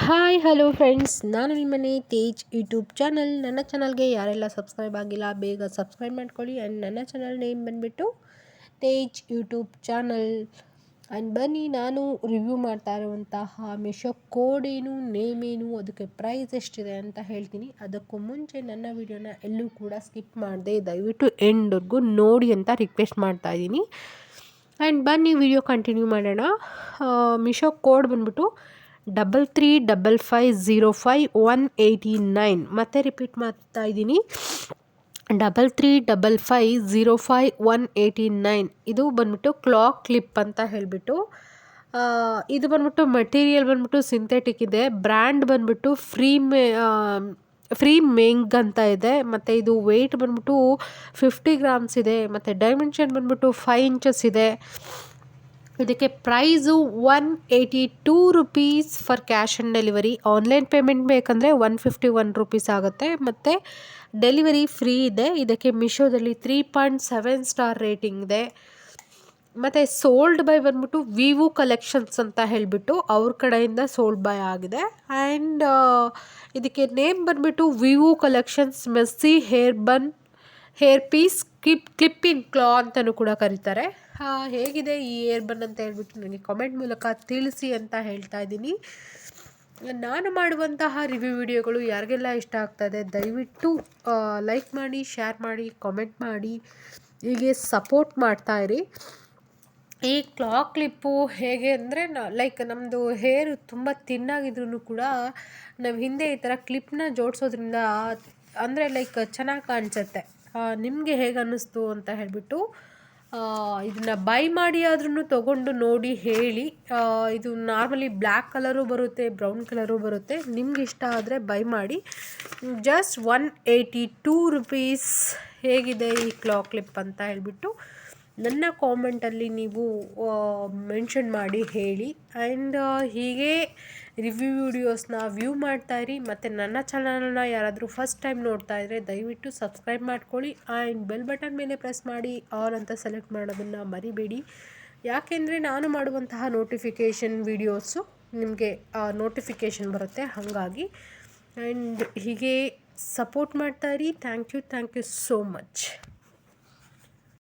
Hi hello friends, ನಾನು ನಿಮ್ಮನೆ Tej YouTube channel. ನನ್ನ ಚಾನಲ್ಗೆ ಯಾರೆಲ್ಲ ಸಬ್ಸ್ಕ್ರೈಬ್ ಆಗಿಲ್ಲ ಬೇಗ ಸಬ್ಸ್ಕ್ರೈಬ್ ಮಾಡ್ಕೊಳ್ಳಿ. ಆ್ಯಂಡ್ ನನ್ನ ಚಾನಲ್ ನೇಮ್ ಬಂದುಬಿಟ್ಟು ತೇಜ್ ಯೂಟ್ಯೂಬ್ ಚಾನಲ್. ಆ್ಯಂಡ್ ಬನ್ನಿ, ನಾನು ರಿವ್ಯೂ ಮಾಡ್ತಾ ಇರುವಂತಹ ಮಿಶೋ ಕೋಡ್ ಏನು, ನೇಮ್ ಏನು, ಅದಕ್ಕೆ ಪ್ರೈಸ್ ಎಷ್ಟಿದೆ ಅಂತ ಹೇಳ್ತೀನಿ. ಅದಕ್ಕೂ ಮುಂಚೆ ನನ್ನ ವಿಡಿಯೋನ ಎಲ್ಲೂ ಕೂಡ ಸ್ಕಿಪ್ ಮಾಡದೆ ದಯವಿಟ್ಟು ಎಂಡ್ವರೆಗೂ ನೋಡಿ ಅಂತ ರಿಕ್ವೆಸ್ಟ್ ಮಾಡ್ತಾ ಇದ್ದೀನಿ. ಆ್ಯಂಡ್ ಬನ್ನಿ ವಿಡಿಯೋ ಕಂಟಿನ್ಯೂ ಮಾಡೋಣ. ಮಿಶೋ ಕೋಡ್ ಬಂದ್ಬಿಟ್ಟು 335505 ಮತ್ತೆ ರಿಪೀಟ್ ಮಾಡ್ತಾ ಇದ್ದೀನಿ, 335505 ಇದು ಬಂದ್ಬಿಟ್ಟು ಕ್ಲಾಕ್ ಕ್ಲಿಪ್ ಅಂತ ಹೇಳಿಬಿಟ್ಟು. ಇದು ಬಂದ್ಬಿಟ್ಟು ಮೆಟೀರಿಯಲ್ ಬಂದ್ಬಿಟ್ಟು ಸಿಂಥೆಟಿಕ್ ಇದೆ. ಬ್ರ್ಯಾಂಡ್ ಬಂದ್ಬಿಟ್ಟು ಫ್ರೀ ಮೆಂಗ್ ಅಂತ ಇದೆ. ಮತ್ತು ಇದು ವೆಯ್ಟ್ ಬಂದ್ಬಿಟ್ಟು 50 ಗ್ರಾಮ್ಸ್ ಇದೆ. ಮತ್ತು ಡೈಮೆನ್ಷನ್ ಬಂದ್ಬಿಟ್ಟು 5 ಇಂಚಸ್ ಇದೆ. ಇದಕ್ಕೆ price 182 rupees for cash on delivery. Online payment ಬೇಕಂದರೆ 151 ರುಪೀಸ್ ಆಗುತ್ತೆ. ಮತ್ತು ಡೆಲಿವರಿ ಫ್ರೀ ಇದೆ. ಇದಕ್ಕೆ ಮಿಶೋದಲ್ಲಿ 3.7 ಸ್ಟಾರ್ ರೇಟಿಂಗ್ ಇದೆ. ಮತ್ತು ಸೋಲ್ಡ್ ಬೈ ಬಂದ್ಬಿಟ್ಟು ವಿವೋ ಕಲೆಕ್ಷನ್ಸ್ ಅಂತ ಹೇಳಿಬಿಟ್ಟು ಅವ್ರ ಕಡೆಯಿಂದ ಸೋಲ್ಡ್ ಬೈ ಆಗಿದೆ. ಆ್ಯಂಡ್ ಇದಕ್ಕೆ ನೇಮ್ ಬಂದ್ಬಿಟ್ಟು Vivo collections messy hair piece clip in claw ಅಂತಲೂ ಕೂಡ ಕರೀತಾರೆ. ಹೇಗಿದೆ ಈ ಹೇರ್ ಬನ್ ಅಂತ ಹೇಳ್ಬಿಟ್ಟು ನನಗೆ ಕಾಮೆಂಟ್ ಮೂಲಕ ತಿಳಿಸಿ ಅಂತ ಹೇಳ್ತಾ ಇದ್ದೀನಿ. ನಾನು ಮಾಡುವಂತಹ ರಿವ್ಯೂ ವಿಡಿಯೋಗಳು ಯಾರಿಗೆಲ್ಲ ಇಷ್ಟ ಆಗ್ತದೆ ದಯವಿಟ್ಟು ಲೈಕ್ ಮಾಡಿ, ಶೇರ್ ಮಾಡಿ, ಕಾಮೆಂಟ್ ಮಾಡಿ, ಹೀಗೆ ಸಪೋರ್ಟ್ ಮಾಡ್ತಾಯಿರಿ. ಈ ಕ್ಲಾಕ್ ಕ್ಲಿಪ್ಪು ಹೇಗೆ ಅಂದರೆ, ಲೈಕ್ ನಮ್ಮದು ಹೇರು ತುಂಬ ತಿನ್ನಾಗಿದ್ರೂ ಕೂಡ ನಾವು ಹಿಂದೆ ಈ ಥರ ಕ್ಲಿಪ್ನ ಜೋಡಿಸೋದ್ರಿಂದ ಅಂದರೆ ಲೈಕ್ ಚೆನ್ನಾಗಿ ಕಾಣಿಸುತ್ತೆ. ನಿಮಗೆ ಹೇಗೆ ಅನ್ನಿಸ್ತು ಅಂತ ಹೇಳಿಬಿಟ್ಟು ಇದನ್ನು ಬೈ ಮಾಡಿ ಆದ್ರೂ ತೊಗೊಂಡು ನೋಡಿ ಹೇಳಿ. ಇದು ನಾರ್ಮಲಿ ಬ್ಲ್ಯಾಕ್ ಕಲರು ಬರುತ್ತೆ, ಬ್ರೌನ್ ಕಲರು ಬರುತ್ತೆ. ನಿಮ್ಗೆ ಇಷ್ಟ ಆದರೆ ಬೈ ಮಾಡಿ. Just 182 rupees. ಹೇಗಿದೆ ಈ ಕ್ಲಾಕ್ ಕ್ಲಿಪ್ ಅಂತ ಹೇಳಿಬಿಟ್ಟು ನನ್ನ ಕಾಮೆಂಟಲ್ಲಿ ನೀವು ಮೆನ್ಷನ್ ಮಾಡಿ ಹೇಳಿ. ಆ್ಯಂಡ್ ಹೀಗೆ ರಿವ್ಯೂ ವಿಡಿಯೋಸ್ನ ವ್ಯೂ ಮಾಡ್ತಾಯಿರಿ. ಮತ್ತು ನನ್ನ ಚಾನಲ್ನ ಯಾರಾದರೂ ಫಸ್ಟ್ ಟೈಮ್ ನೋಡ್ತಾ ಇದ್ದರೆ ದಯವಿಟ್ಟು ಸಬ್ಸ್ಕ್ರೈಬ್ ಮಾಡ್ಕೊಳ್ಳಿ. ಆ್ಯಂಡ್ ಬೆಲ್ ಬಟನ್ ಮೇಲೆ ಪ್ರೆಸ್ ಮಾಡಿ ಆಲ್ ಅಂತ ಸೆಲೆಕ್ಟ್ ಮಾಡೋದನ್ನು ಮರಿಬೇಡಿ. ಯಾಕೆಂದರೆ ನಾನು ಮಾಡುವಂತಹ ನೋಟಿಫಿಕೇಷನ್ ವೀಡಿಯೋಸು ನಿಮಗೆ ನೋಟಿಫಿಕೇಷನ್ ಬರುತ್ತೆ, ಹಾಗಾಗಿ. ಆ್ಯಂಡ್ ಹೀಗೆ ಸಪೋರ್ಟ್ ಮಾಡ್ತಾಯಿರಿ. Thank you so much.